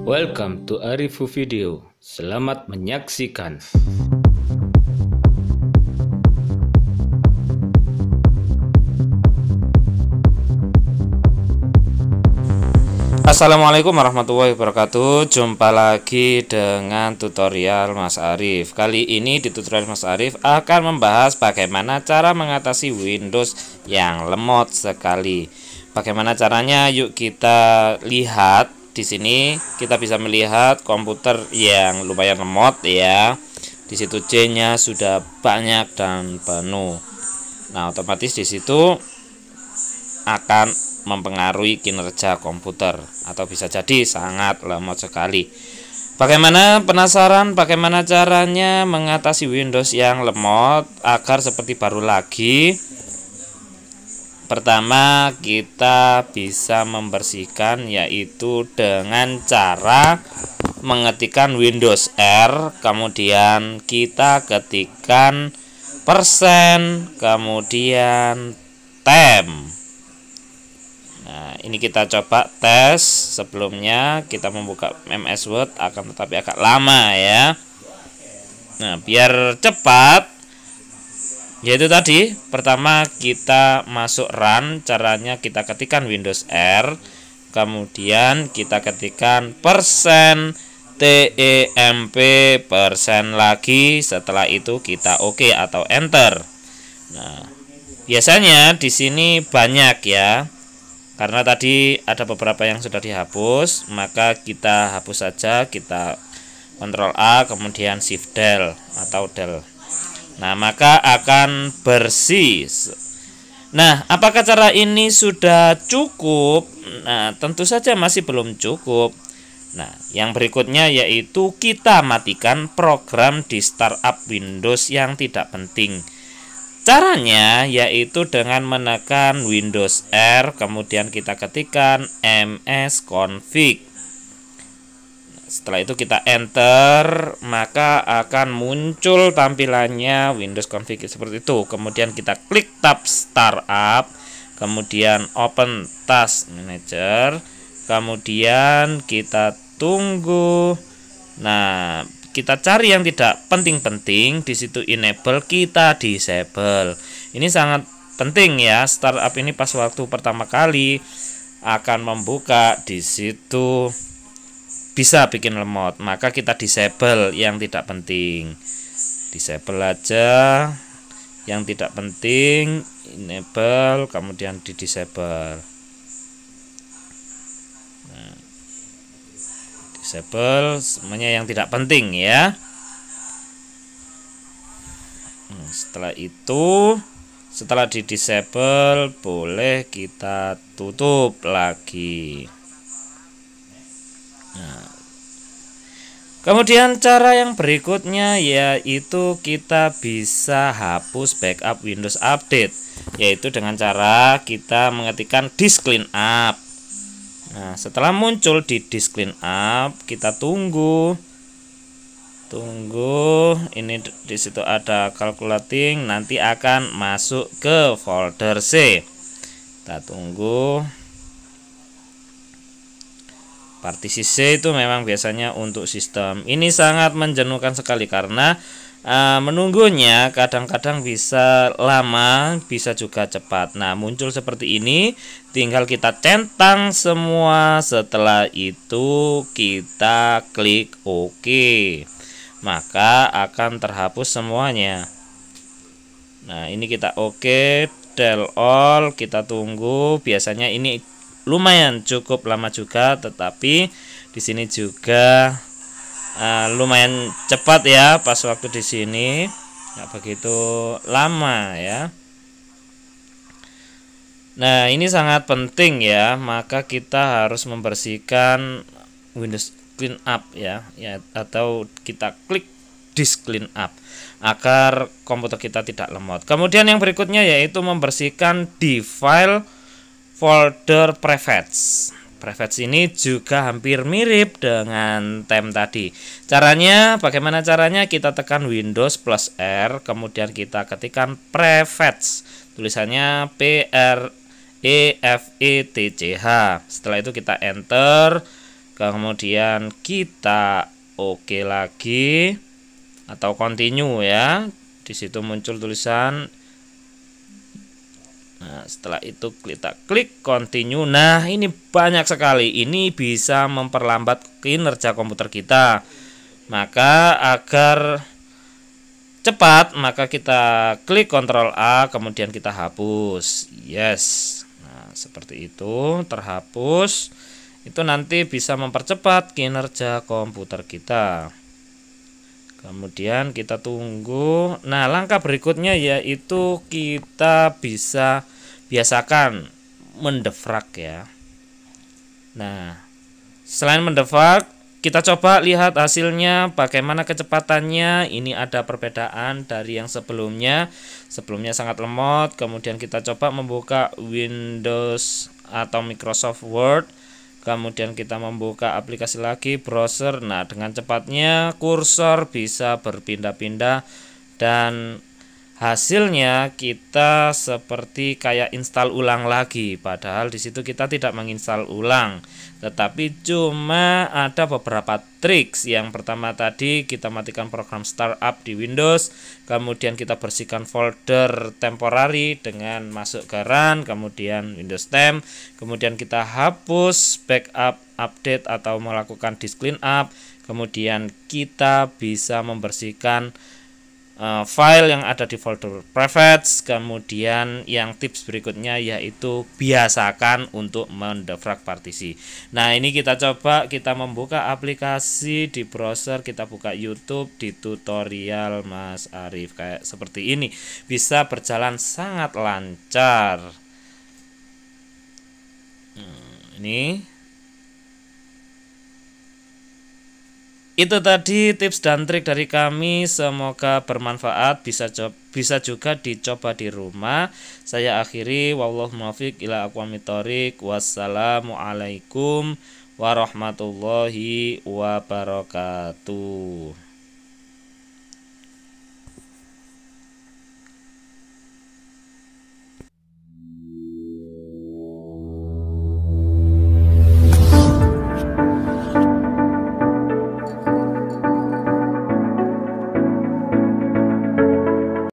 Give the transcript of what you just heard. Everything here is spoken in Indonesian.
Welcome to Arifu Video. Selamat menyaksikan. Assalamualaikum warahmatullahi wabarakatuh. Jumpa lagi dengan tutorial Mas Arif. Kali ini di tutorial Mas Arif akan membahas bagaimana cara mengatasi Windows yang lemot sekali. Bagaimana caranya? Yuk kita lihat. Di sini kita bisa melihat komputer yang lumayan lemot ya. Di situ C-nya sudah banyak dan penuh. Nah, otomatis di situ akan mempengaruhi kinerja komputer atau bisa jadi sangat lemot sekali. Bagaimana, penasaran bagaimana caranya mengatasi Windows yang lemot agar seperti baru lagi? Pertama, kita bisa membersihkan yaitu dengan cara mengetikkan Windows R, kemudian kita ketikkan persen, kemudian temp. Nah, ini kita coba tes. Sebelumnya kita membuka MS Word akan tetapi agak lama ya. Nah, biar cepat, yaitu tadi, pertama kita masuk run. Caranya kita ketikkan Windows R, kemudian kita ketikkan persen temp persen lagi. Setelah itu kita OK atau enter. Nah, biasanya di sini banyak ya, karena tadi ada beberapa yang sudah dihapus, maka kita hapus saja. Kita Ctrl A kemudian Shift Del atau Del. Nah, maka akan bersih. Nah, apakah cara ini sudah cukup? Nah, tentu saja masih belum cukup. Nah, yang berikutnya yaitu kita matikan program di startup Windows yang tidak penting. Caranya yaitu dengan menekan Windows R, kemudian kita ketikkan msconfig. Setelah itu kita enter, maka akan muncul tampilannya Windows config seperti itu. Kemudian kita klik tab startup, kemudian open task manager, kemudian kita tunggu. Nah, kita cari yang tidak penting-penting, di situ enable, kita disable. Ini sangat penting ya, startup ini pas waktu pertama kali akan membuka di situ bisa bikin lemot, maka kita disable yang tidak penting. Disable aja yang tidak penting, enable, kemudian di disable. Nah, disable semuanya yang tidak penting ya. Setelah itu, setelah di disable, boleh kita tutup lagi. Nah, kemudian cara yang berikutnya yaitu kita bisa hapus backup Windows Update, yaitu dengan cara kita mengetikkan disk clean up. Nah, setelah muncul di disk clean up, kita tunggu. Ini di situ ada calculating, nanti akan masuk ke folder C. Kita tunggu. Partisi C itu memang biasanya untuk sistem. Ini sangat menjenuhkan sekali karena menunggunya kadang-kadang bisa lama, bisa juga cepat. Nah, muncul seperti ini, tinggal kita centang semua. Setelah itu kita klik OK, maka akan terhapus semuanya. Nah, ini kita OK, del all, kita tunggu. Biasanya ini lumayan cukup lama juga, tetapi di sini juga lumayan cepat ya. Pas waktu di sini nggak begitu lama ya. Nah, ini sangat penting ya, maka kita harus membersihkan Windows Clean Up ya, atau kita klik disk clean up agar komputer kita tidak lemot. Kemudian yang berikutnya yaitu membersihkan di file folder prefets. Prefets ini juga hampir mirip dengan temp tadi. Caranya, bagaimana caranya? Kita tekan Windows plus R, kemudian kita ketikkan prefets. Tulisannya PREFETCH. Setelah itu kita enter, kemudian kita oke lagi atau continue ya. Di situ muncul tulisan. Nah, setelah itu kita klik continue. Nah, ini banyak sekali. Ini bisa memperlambat kinerja komputer kita. Maka agar cepat, maka kita klik Ctrl A, kemudian kita hapus. Yes. Nah, seperti itu, terhapus. Itu nanti bisa mempercepat kinerja komputer kita. Kemudian kita tunggu. Nah, langkah berikutnya yaitu kita bisa biasakan mendefrag ya. Nah, selain mendefrag, kita coba lihat hasilnya bagaimana kecepatannya. Ini ada perbedaan dari yang sebelumnya. Sebelumnya sangat lemot. Kemudian kita coba membuka Windows atau Microsoft Word. Kemudian kita membuka aplikasi lagi, browser. Nah, dengan cepatnya kursor bisa berpindah-pindah dan hasilnya kita seperti kayak install ulang lagi. Padahal di situ kita tidak menginstal ulang, tetapi cuma ada beberapa triks. Yang pertama tadi kita matikan program startup di Windows, kemudian kita bersihkan folder temporary dengan masuk ke run, kemudian Windows 10, kemudian kita hapus backup, update atau melakukan disk cleanup, kemudian kita bisa membersihkan file yang ada di folder private. Kemudian yang tips berikutnya yaitu biasakan untuk mendefrag partisi. Nah, ini kita coba, kita membuka aplikasi di browser, kita buka YouTube di tutorial Mas Arif kayak seperti ini. Bisa berjalan sangat lancar. Ini itu tadi tips dan trik dari kami, semoga bermanfaat, bisa juga dicoba di rumah. Saya akhiri, wallahu muwaffiq ila aqwamit thoriq. Wassalamualaikum warahmatullahi wabarakatuh.